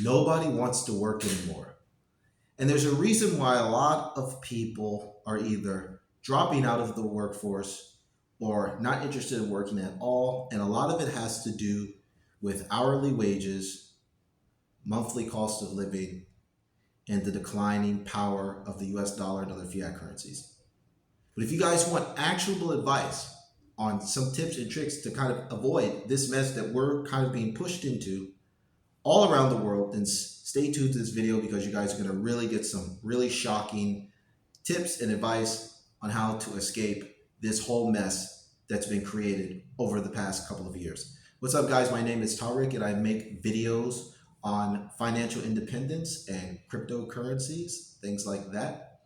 Nobody wants to work anymore. And there's a reason why a lot of people are either dropping out of the workforce or not interested in working at all. And a lot of it has to do with hourly wages, monthly cost of living, and the declining power of the US dollar and other fiat currencies. But if you guys want actionable advice on some tips and tricks to kind of avoid this mess that we're kind of being pushed into all around the world, then stay tuned to this video because you guys are going to really get some really shocking tips and advice on how to escape this whole mess that's been created over the past couple of years. What's up, guys? My name is Tariq, and I make videos on financial independence and cryptocurrencies, things like that.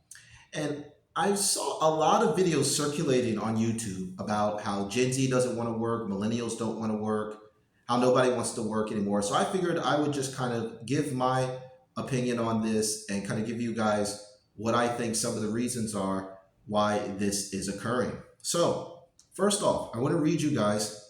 And I saw a lot of videos circulating on YouTube about how Gen Z doesn't want to work, millennials don't want to work, how nobody wants to work anymore. So I figured I would just kind of give my opinion on this and kind of give you guys what I think some of the reasons are why this is occurring. So first off, I want to read you guys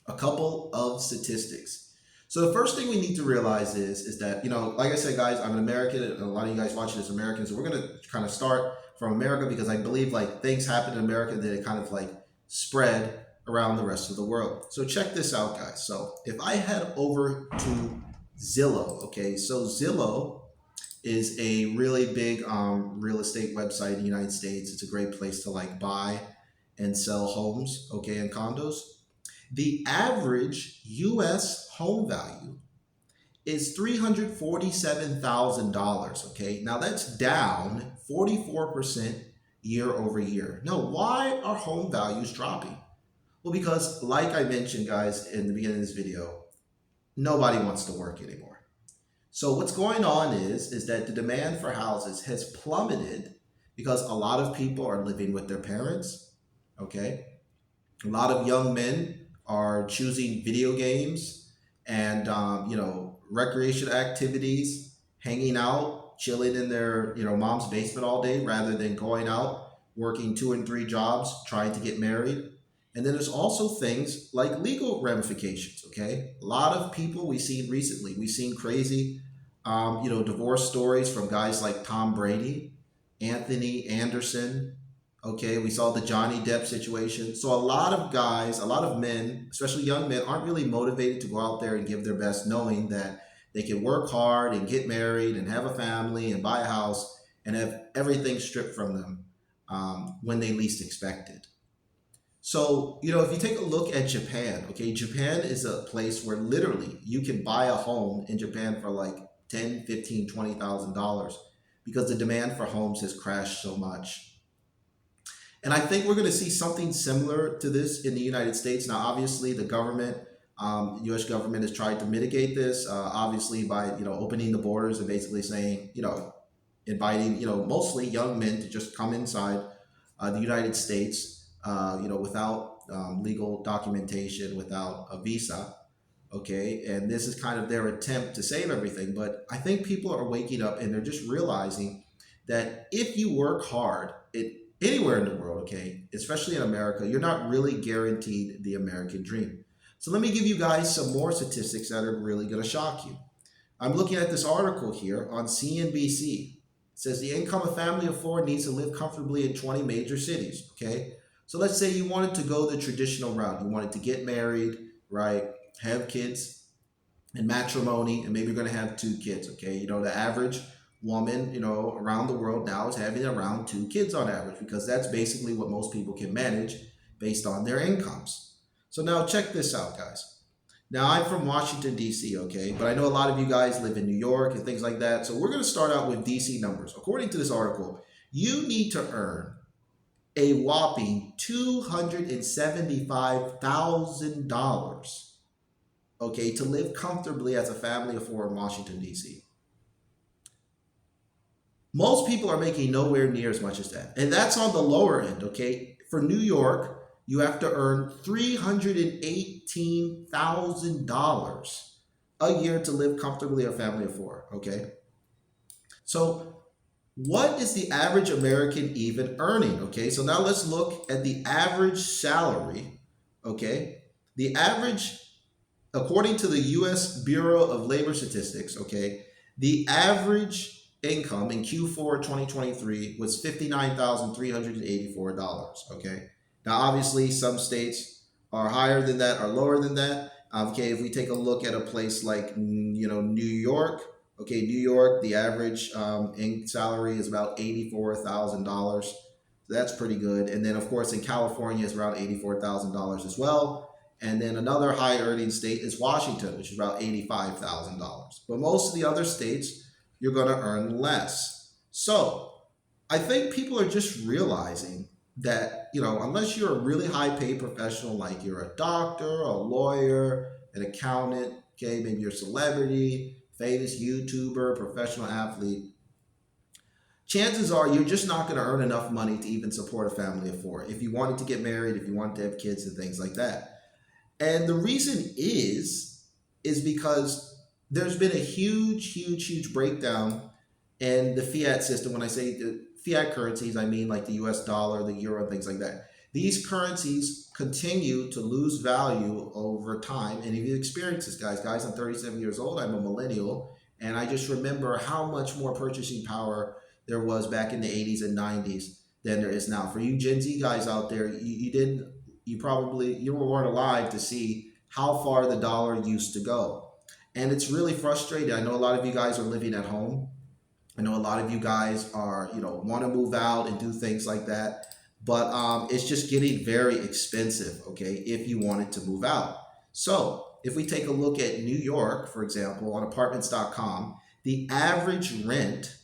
a couple of statistics. So the first thing we need to realize is that, like I said, guys, I'm an American, and a lot of you guys watching this Americans. So we're going to kind of start from America because I believe like things happen in America that it kind of like spread around the rest of the world. So check this out, guys. So if I head over to Zillow, okay, so Zillow is a really big real estate website in the United States. It's a great place to like buy and sell homes, okay, and condos. The average US home value is $347,000, okay? Now that's down 44% year over year. Now, why are home values dropping? Well, because like I mentioned, guys, in the beginning of this video, nobody wants to work anymore. So what's going on is that the demand for houses has plummeted because a lot of people are living with their parents, okay? A lot of young men are choosing video games and, recreation activities, hanging out, chilling in their, mom's basement all day rather than going out, working 2 and 3 jobs, trying to get married. And then there's also things like legal ramifications, okay? A lot of people we've seen recently, we've seen crazy, divorce stories from guys like Tom Brady, Anthony Anderson, okay? We saw the Johnny Depp situation. So a lot of guys, a lot of men, especially young men, aren't really motivated to go out there and give their best, knowing that they can work hard and get married and have a family and buy a house and have everything stripped from them when they least expect it. So, if you take a look at Japan, okay, Japan is a place where literally you can buy a home in Japan for like $10, $15, $20,000 because the demand for homes has crashed so much. And I think we're going to see something similar to this in the United States. Now, obviously, the government, U.S. government has tried to mitigate this, obviously, by, opening the borders and basically saying, inviting, mostly young men to just come inside the United States, without legal documentation, without a visa. Okay. And this is kind of their attempt to save everything. But I think people are waking up and they're just realizing that if you work hard, anywhere in the world, okay, especially in America, you're not really guaranteed the American dream. So let me give you guys some more statistics that are really going to shock you. I'm looking at this article here on CNBC. It says the income a family of 4 needs to live comfortably in 20 major cities, okay? So let's say you wanted to go the traditional route. You wanted to get married, right? Have kids and matrimony, and maybe you're going to have 2 kids, okay? The average woman, around the world now is having around 2 kids on average because that's basically what most people can manage based on their incomes. So now check this out, guys. Now I'm from Washington, D.C., okay? But I know a lot of you guys live in New York and things like that. So we're going to start out with D.C. numbers. According to this article, you need to earn a whopping $275,000, okay, to live comfortably as a family of 4 in Washington, D.C. Most people are making nowhere near as much as that. And that's on the lower end, okay? For New York, you have to earn $318,000 a year to live comfortably a family of 4, okay? So what is the average American even earning, okay? So now let's look at the average salary, okay? The average According to the US Bureau of Labor Statistics, okay, the average income in Q4 2023 was $59,384, okay? Now, obviously, some states are higher than that, are lower than that. Okay, if we take a look at a place like, New York, okay, New York, the average in salary is about $84,000. So that's pretty good. And then, of course, in California, it's around $84,000 as well. And then another high earning state is Washington, which is about $85,000. But most of the other states, you're going to earn less. So I think people are just realizing that, unless you're a really high paid professional, like you're a doctor, a lawyer, an accountant, okay, maybe you're a celebrity, famous YouTuber, professional athlete, chances are you're just not going to earn enough money to even support a family of four. If you wanted to get married, if you wanted to have kids and things like that. And the reason is because there's been a huge breakdown in the fiat system. When I say the fiat currencies, I mean like the US dollar, the euro, things like that. These currencies continue to lose value over time. And if you experience this, guys, I'm 37 years old, I'm a millennial, and I just remember how much more purchasing power there was back in the 80s and 90s than there is now. For you Gen Z guys out there, you weren't alive to see how far the dollar used to go. And it's really frustrating. I know a lot of you guys are living at home. I know a lot of you guys are, want to move out and do things like that. But it's just getting very expensive, okay, if you wanted to move out. So if we take a look at New York, for example, on apartments.com, the average rent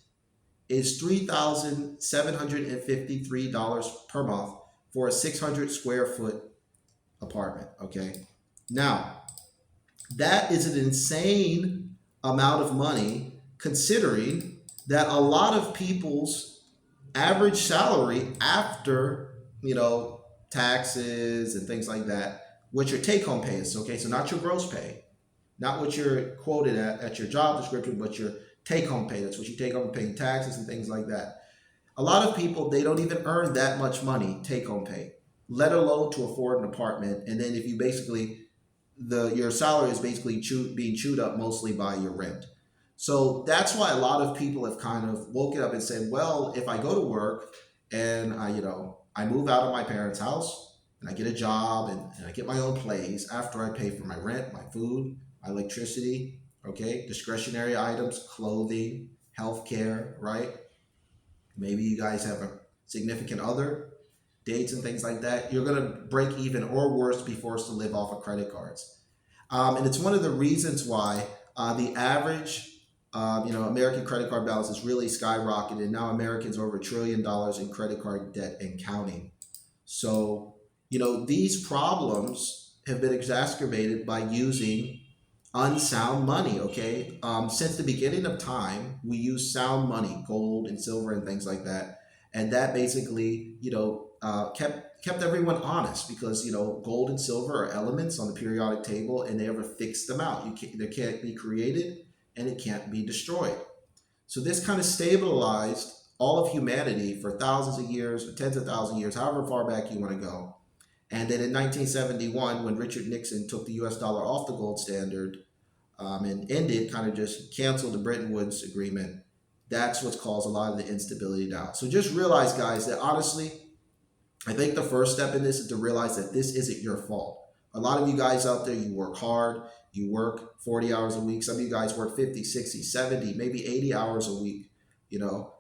is $3,753 per month for a 600 square foot apartment. Okay. Now, that is an insane amount of money considering that a lot of people's average salary after, taxes and things like that, what your take home pay is. Okay. So not your gross pay, not what you're quoted at your job description, but your take home pay. That's what you take home paying taxes and things like that. A lot of people, they don't even earn that much money, take home pay, let alone to afford an apartment. And then if you basically, your salary is basically being chewed up mostly by your rent. So that's why a lot of people have kind of woken up and said, well, if I go to work and I move out of my parents' house and I get a job and I get my own place after I pay for my rent, my food, my electricity, okay, discretionary items, clothing, healthcare, right? Maybe you guys have a significant other, dates and things like that. You're going to break even or worse, be forced to live off of credit cards. And it's one of the reasons why the average, American credit card balance is really skyrocketed. Now Americans are over $1 trillion in credit card debt and counting. So, these problems have been exacerbated by using unsound money. Okay, since the beginning of time, we use sound money, gold and silver and things like that, and that basically, kept everyone honest because gold and silver are elements on the periodic table, and they ever fix them out. They can't be created, and it can't be destroyed. So this kind of stabilized all of humanity for thousands of years, or tens of thousands of years, however far back you want to go. And then in 1971, when Richard Nixon took the US dollar off the gold standard and kind of just canceled the Bretton Woods agreement, that's what's caused a lot of the instability now. So just realize, guys, that honestly, I think the first step in this is to realize that this isn't your fault. A lot of you guys out there, you work hard, you work 40 hours a week. Some of you guys work 50, 60, 70, maybe 80 hours a week.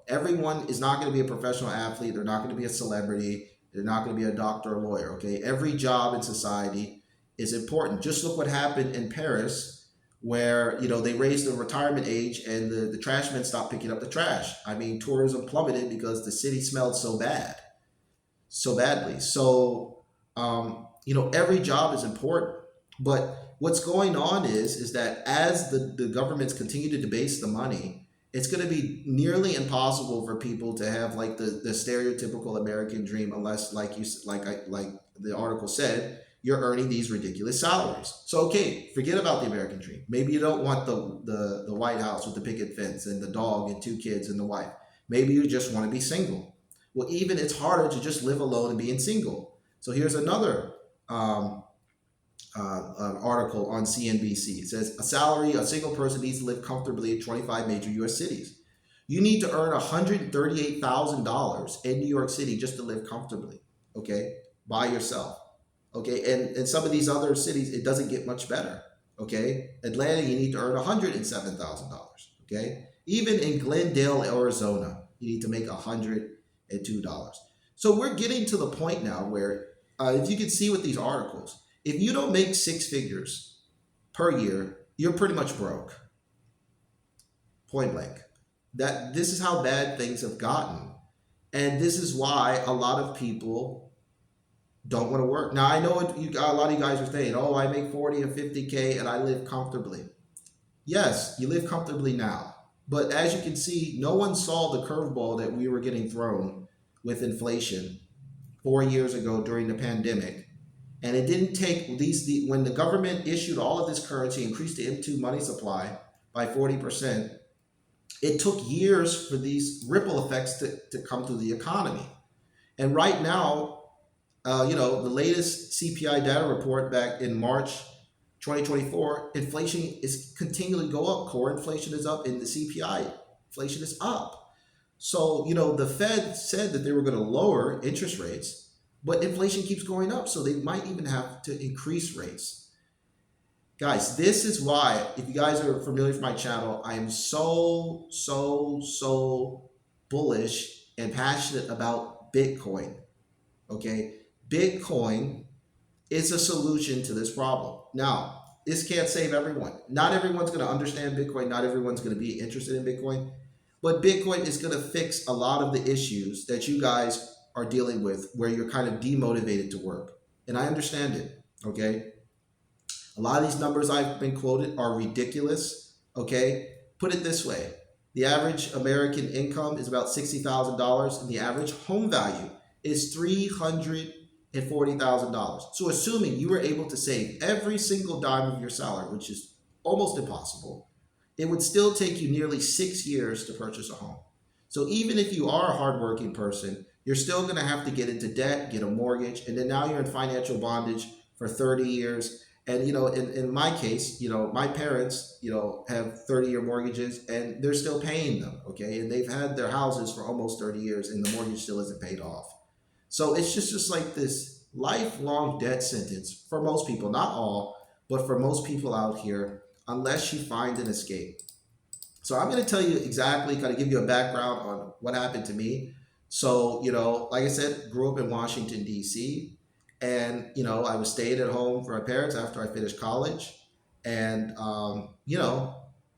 Everyone is not going to be a professional athlete. They're not going to be a celebrity. They're not going to be a doctor or lawyer, okay? Every job in society is important. Just look what happened in Paris where, they raised the retirement age and the trash men stopped picking up the trash. I mean, tourism plummeted because the city smelled so badly. So, every job is important. But what's going on is that as the governments continue to debase the money, it's going to be nearly impossible for people to have like the stereotypical American dream unless, like the article said, you're earning these ridiculous salaries. So okay, forget about the American dream. Maybe you don't want the White House with the picket fence and the dog and 2 kids and the wife. Maybe you just want to be single. Well, even it's harder to just live alone and being single. So here's another article on CNBC. It says a single person needs to live comfortably in 25 major U.S. cities. You need to earn $138,000 in New York City just to live comfortably, okay, by yourself. Okay, and in some of these other cities, it doesn't get much better. Okay, Atlanta, you need to earn $107,000. Okay, even in Glendale, Arizona, you need to make $102. So we're getting to the point now where, if you can see with these articles, if you don't make six figures per year, you're pretty much broke. Point blank. That this is how bad things have gotten, and this is why a lot of people don't want to work. Now I know a lot of you guys are saying, "Oh, I make 40 or 50K and I live comfortably." Yes, you live comfortably now, but as you can see, no one saw the curveball that we were getting thrown with inflation 4 years ago during the pandemic, and it didn't take when the government issued all of this currency, increased the M2 money supply by 40%. It took years for these ripple effects to come through the economy. And right now, the latest CPI data report back in March 2024, inflation is continually go up. Core inflation is up, and the CPI inflation is up. So, the Fed said that they were going to lower interest rates, but inflation keeps going up. So they might even have to increase rates. Guys, this is why, if you guys are familiar with my channel, I am so bullish and passionate about Bitcoin. Okay? Bitcoin is a solution to this problem. Now, this can't save everyone. Not everyone's going to understand Bitcoin. Not everyone's going to be interested in Bitcoin. But Bitcoin is going to fix a lot of the issues that you guys are dealing with where you're kind of demotivated to work. And I understand it. Okay? A lot of these numbers I've been quoted are ridiculous. Okay? Put it this way. The average American income is about $60,000, and the average home value is $340,000. So assuming you were able to save every single dime of your salary, which is almost impossible, it would still take you nearly 6 years to purchase a home. So even if you are a hardworking person, you're still going to have to get into debt, get a mortgage, and then now you're in financial bondage for 30 years. And, in my case, my parents, have 30-year mortgages and they're still paying them. Okay. And they've had their houses for almost 30 years and the mortgage still isn't paid off. So it's just like this lifelong debt sentence for most people, not all, but for most people out here, unless you find an escape. So I'm going to tell you exactly, kind of give you a background on what happened to me. So, like I said, grew up in Washington, D.C., and, I was staying at home for my parents after I finished college. And,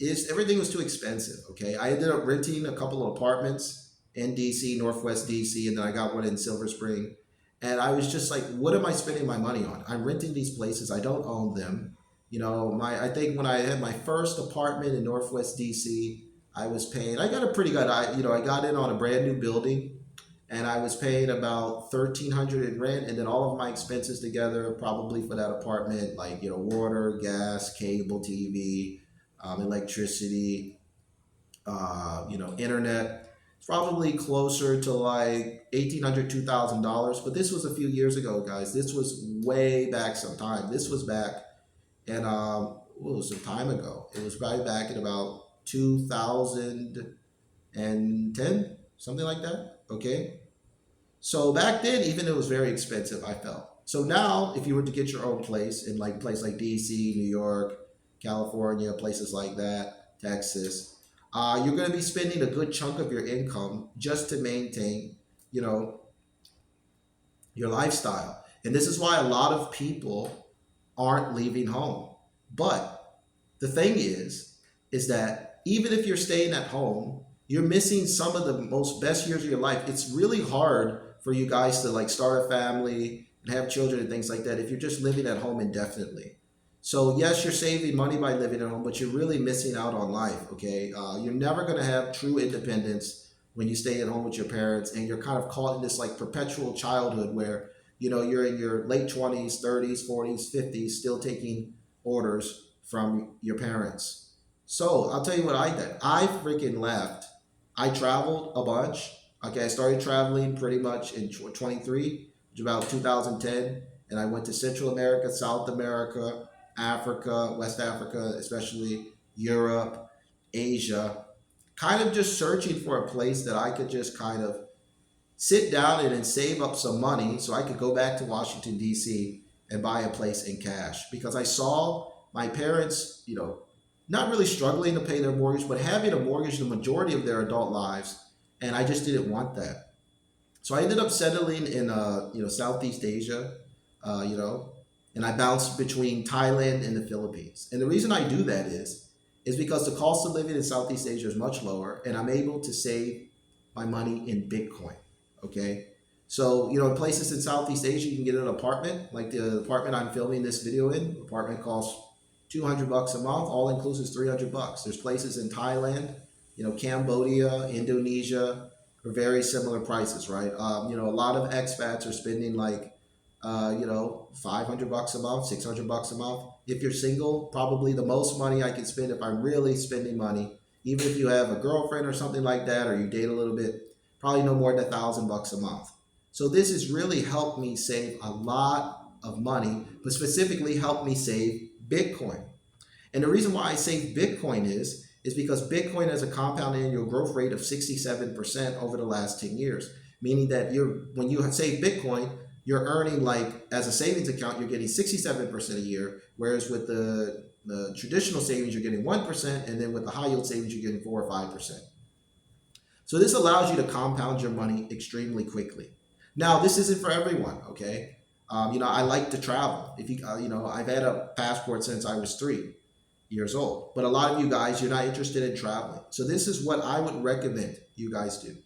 everything was too expensive. Okay. I ended up renting a couple of apartments in DC, Northwest DC, and then I got one in Silver Spring. And I was just like, what am I spending my money on? I'm renting these places. I don't own them. I think when I had my first apartment in Northwest DC, I was paying, I got a pretty good, I got in on a brand new building. And I was paying about $1,300 in rent, and then all of my expenses together, probably for that apartment, like water, gas, cable, TV, electricity, internet. It's probably closer to like $1,800, $2,000. But this was a few years ago, guys. This was way back sometime. This was back, and some time ago. It was probably back in about 2010, something like that. Okay. So back then, even it was very expensive, I felt. So now, if you were to get your own place in like a place like DC, New York, California, places like that, Texas, you're going to be spending a good chunk of your income just to maintain, your lifestyle. And this is why a lot of people aren't leaving home. But the thing is that even if you're staying at home, you're missing some of the most best years of your life. It's really hard for you guys to like start a family and have children and things like that if you're just living at home indefinitely. So yes, you're saving money by living at home, but you're really missing out on life. Okay, you're never going to have true independence when you stay at home with your parents, and you're kind of caught in this like perpetual childhood where you're in your late 20s, 30s, 40s, 50s, still taking orders from your parents. So I'll tell you what I did. I freaking left. I traveled a bunch. Okay, I started traveling pretty much in 23, which is about 2010. and I went to Central America, South America, Africa, West Africa, especially Europe, Asia, kind of just searching for a place that I could just kind of sit down in and save up some money so I could go back to Washington, D.C. and buy a place in cash, because I saw my parents, not really struggling to pay their mortgage, but having a mortgage the majority of their adult lives. And I just didn't want that. So I ended up settling in, Southeast Asia, uh, you know, and I bounced between Thailand and the Philippines. And the reason I do that is because the cost of living in Southeast Asia is much lower, and I'm able to save my money in Bitcoin. Okay. So, in places in Southeast Asia, you can get an apartment, like the apartment I'm filming this video in. The apartment costs $200 a month, all inclusive is $300. There's places in Thailand, Cambodia, Indonesia, for very similar prices, right? A lot of expats are spending like, $500 a month, $600 a month. If you're single, probably the most money I can spend if I'm really spending money, even if you have a girlfriend or something like that, or you date a little bit, probably no more than $1,000 a month. So this has really helped me save a lot of money, but specifically helped me save Bitcoin. And the reason why I say Bitcoin is because Bitcoin has a compound annual growth rate of 67% over the last 10 years, meaning that when you save Bitcoin, you're earning, like, as a savings account, you're getting 67% a year, whereas with the traditional savings, you're getting 1%, and then with the high yield savings, you're getting 4 or 5%. So this allows you to compound your money extremely quickly. Now, this isn't for everyone, okay? I like to travel. If you, I've had a passport since I was 3 years old, but a lot of you guys, you're not interested in traveling. So this is what I would recommend you guys do.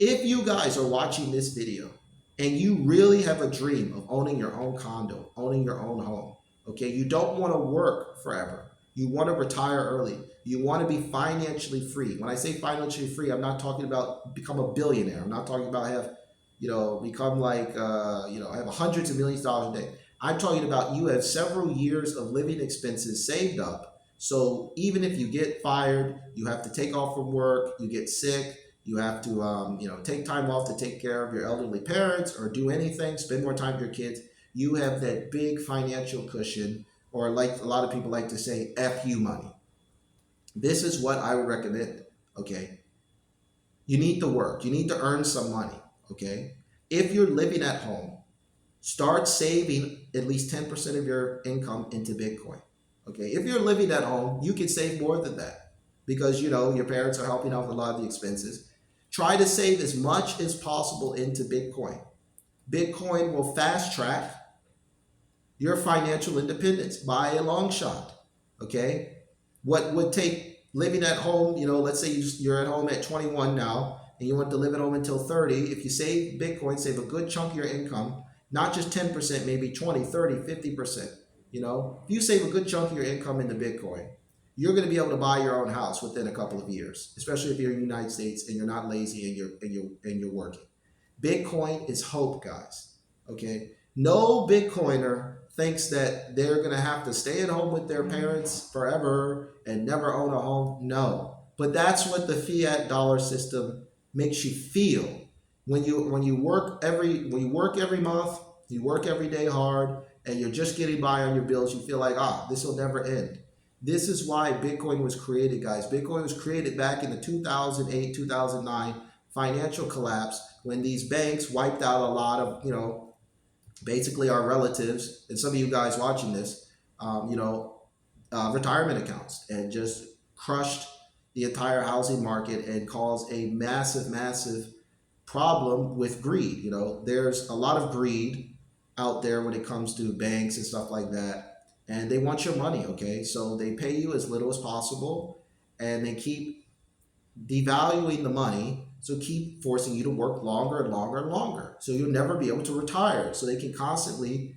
If you guys are watching this video and you really have a dream of owning your own condo, owning your own home, okay, you don't want to work forever. You want to retire early. You want to be financially free. When I say financially free, I'm not talking about become a billionaire. I'm not talking about become like, have hundreds of millions of dollars a day. I'm talking about you have several years of living expenses saved up. So even if you get fired, you have to take off from work, you get sick, you have to, take time off to take care of your elderly parents or do anything, spend more time with your kids. You have that big financial cushion, or like a lot of people like to say, FU money. This is what I would recommend, okay? You need to work. You need to earn some money, okay? If you're living at home, start saving at least 10% of your income into Bitcoin, okay? If you're living at home, you can save more than that because, your parents are helping out with a lot of the expenses. Try to save as much as possible into Bitcoin. Bitcoin will fast track your financial independence by a long shot, okay? What would take living at home, let's say you're at home at 21 now and you want to live at home until 30. If you save Bitcoin, save a good chunk of your income, not just 10%, maybe 20, 30, 50%. If you save a good chunk of your income into Bitcoin, you're going to be able to buy your own house within a couple of years, especially if you're in the United States and you're not lazy and you're working. Bitcoin is hope, guys. Okay? No Bitcoiner thinks that they're going to have to stay at home with their parents forever and never own a home. No. But that's what the fiat dollar system makes you feel. When you work every month, you work every day hard, and you're just getting by on your bills, you feel like, this will never end. This is why Bitcoin was created, guys. Bitcoin was created back in the 2008, 2009 financial collapse when these banks wiped out a lot of, basically our relatives, and some of you guys watching this, retirement accounts, and just crushed the entire housing market and caused a massive, massive problem with greed. There's a lot of greed out there when it comes to banks and stuff like that, and they want your money, okay? So they pay you as little as possible, and they keep devaluing the money, so keep forcing you to work longer and longer and longer, so you'll never be able to retire. So they can constantly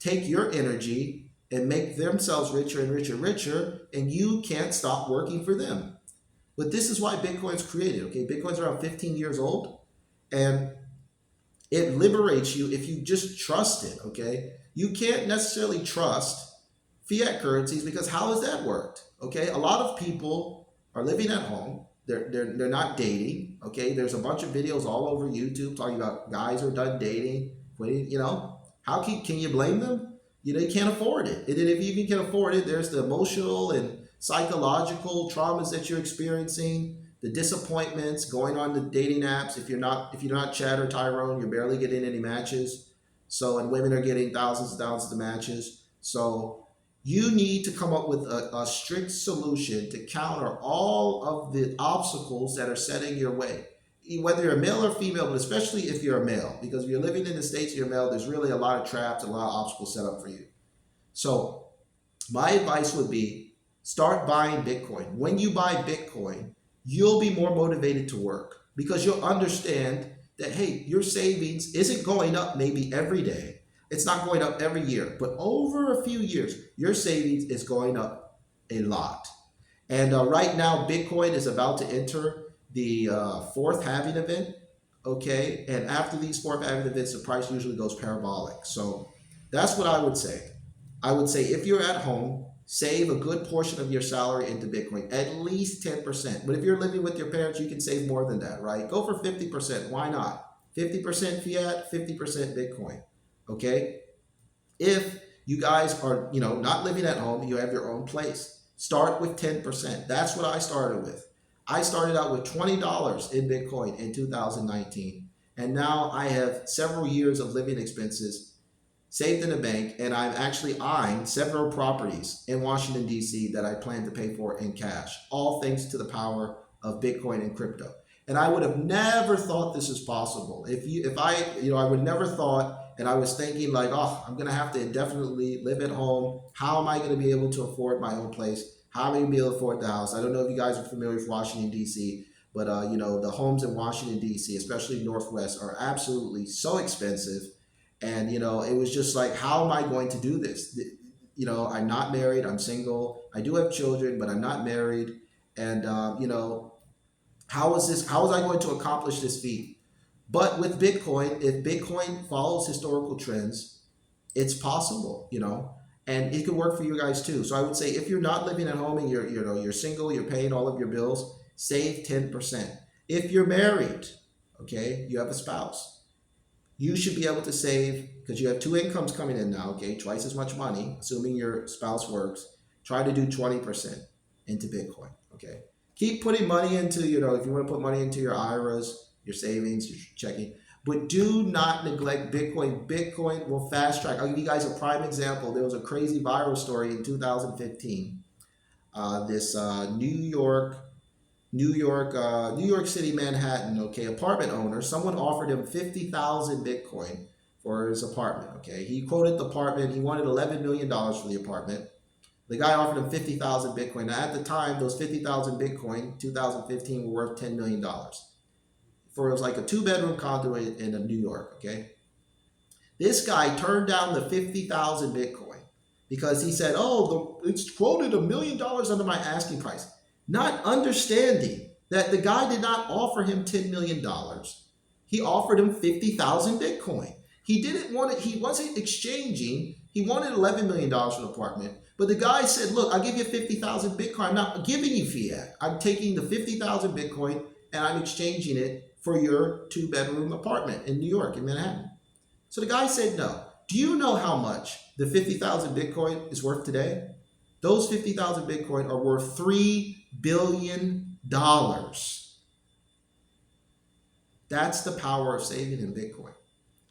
take your energy and make themselves richer and richer and richer, and you can't stop working for them. But this is why Bitcoin's created, okay? Bitcoin's around 15 years old, and it liberates you if you just trust it, okay? You can't necessarily trust fiat currencies because how has that worked, okay? A lot of people are living at home. They're not dating, okay? There's a bunch of videos all over YouTube talking about guys who are done dating, Can you blame them? You can't afford it. And then if you even can afford it, there's the emotional and psychological traumas that you're experiencing, the disappointments, going on the dating apps. If you're not Chad or Tyrone, you're barely getting any matches. So, and women are getting thousands and thousands of matches. So you need to come up with a strict solution to counter all of the obstacles that are setting your way, whether you're a male or female, but especially if you're a male, because if you're living in the States and you're male, there's really a lot of traps, a lot of obstacles set up for you. So my advice would be start buying Bitcoin. When you buy Bitcoin, you'll be more motivated to work because you'll understand that, hey, your savings isn't going up maybe every day. It's not going up every year, but over a few years, your savings is going up a lot. And right now, Bitcoin is about to enter the fourth halving event. Okay. And after these fourth halving events, the price usually goes parabolic. So that's what I would say. I would say if you're at home, save a good portion of your salary into Bitcoin, at least 10%. But if you're living with your parents, you can save more than that, right? Go for 50%. Why not? 50% Fiat, 50% Bitcoin. Okay. If you guys are, not living at home, you have your own place. Start with 10%. That's what I started with. I started out with $20 in Bitcoin in 2019. And now I have several years of living expenses saved in a bank, and I'm actually eyeing several properties in Washington, D.C. that I plan to pay for in cash, all thanks to the power of Bitcoin and crypto. And I would have never thought this is possible. I would never thought, and I was thinking like, oh, I'm going to have to indefinitely live at home. How am I going to be able to afford my own place? How am I going to be able to afford the house? I don't know if you guys are familiar with Washington, D.C., but, the homes in Washington, D.C., especially Northwest, are absolutely so expensive. And, it was just like, how am I going to do this? I'm not married. I'm single. I do have children, but I'm not married. And, how was I going to accomplish this feat? But with Bitcoin, if Bitcoin follows historical trends, it's possible, and it can work for you guys too. So I would say if you're not living at home and you're single, you're paying all of your bills, save 10%. If you're married, okay, you have a spouse, you should be able to save, because you have two incomes coming in now, okay, twice as much money, assuming your spouse works. Try to do 20% into Bitcoin, okay? Keep putting money into, if you want to put money into your IRAs, your savings, your checking, but do not neglect Bitcoin. Bitcoin will fast track. I'll give you guys a prime example. There was a crazy viral story in 2015. This New York City, Manhattan, okay, apartment owner, someone offered him 50,000 Bitcoin for his apartment, okay? He quoted the apartment, he wanted $11 million for the apartment. The guy offered him 50,000 Bitcoin. Now, at the time, those 50,000 Bitcoin, 2015, were worth $10 million. It was like a two-bedroom condo in New York, okay? This guy turned down the 50,000 Bitcoin because he said, oh, it's quoted $1 million under my asking price. Not understanding that the guy did not offer him $10 million. He offered him 50,000 Bitcoin. He didn't want it. He wasn't exchanging. He wanted $11 million for the apartment. But the guy said, look, I'll give you 50,000 Bitcoin. I'm not giving you fiat. I'm taking the 50,000 Bitcoin and I'm exchanging it for your two-bedroom apartment in New York, in Manhattan. So the guy said no. Do you know how much the 50,000 Bitcoin is worth today? Those 50,000 Bitcoin are worth $3 billion. That's the power of saving in Bitcoin.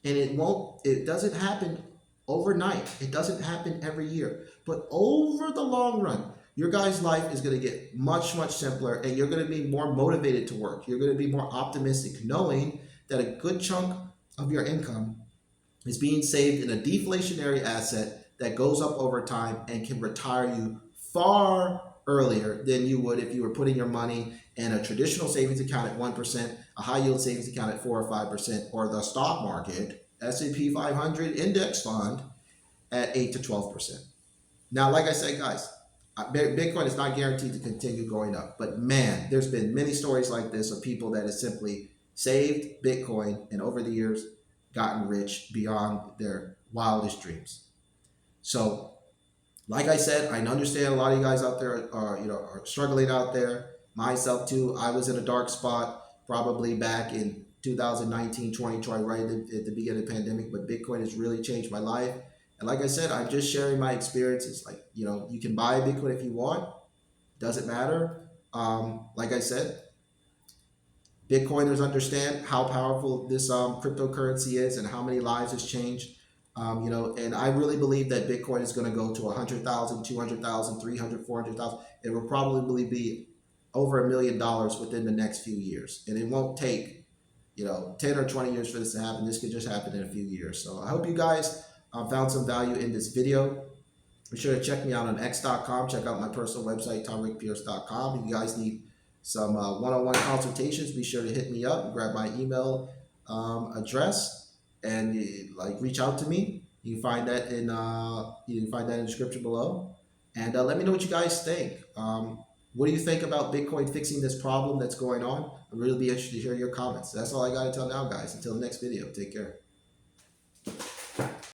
And it doesn't happen overnight. It doesn't happen every year. But over the long run, your guys' life is going to get much, much simpler, and you're going to be more motivated to work. You're going to be more optimistic, knowing that a good chunk of your income is being saved in a deflationary asset that goes up over time and can retire you far earlier than you would if you were putting your money in a traditional savings account at 1%, a high yield savings account at 4 or 5%, or the stock market, S&P 500 index fund at 8 to 12%. Now, like I said, guys, Bitcoin is not guaranteed to continue going up, but man, there's been many stories like this of people that have simply saved Bitcoin and over the years gotten rich beyond their wildest dreams. So, like I said, I understand a lot of you guys out there are struggling out there. Myself too. I was in a dark spot probably back in 2019, 2020, right at the beginning of the pandemic, but Bitcoin has really changed my life. And like I said, I'm just sharing my experiences. Like, you can buy Bitcoin if you want, doesn't matter. Like I said, Bitcoiners understand how powerful this cryptocurrency is and how many lives it's changed. And I really believe that Bitcoin is going to go to 100,000, 200,000, 300, 400,000. It will probably be over $1 million within the next few years. And it won't take, 10 or 20 years for this to happen. This could just happen in a few years. So I hope you guys found some value in this video. Be sure to check me out on x.com. Check out my personal website, tarikpierce.com. If you guys need some one-on-one consultations, be sure to hit me up, grab my email address, and reach out to me. You can find that in the description below. And let me know what you guys think. What do you think about Bitcoin fixing this problem that's going on? I'd really be interested to hear your comments. That's all I got to tell now, guys. Until the next video, take care.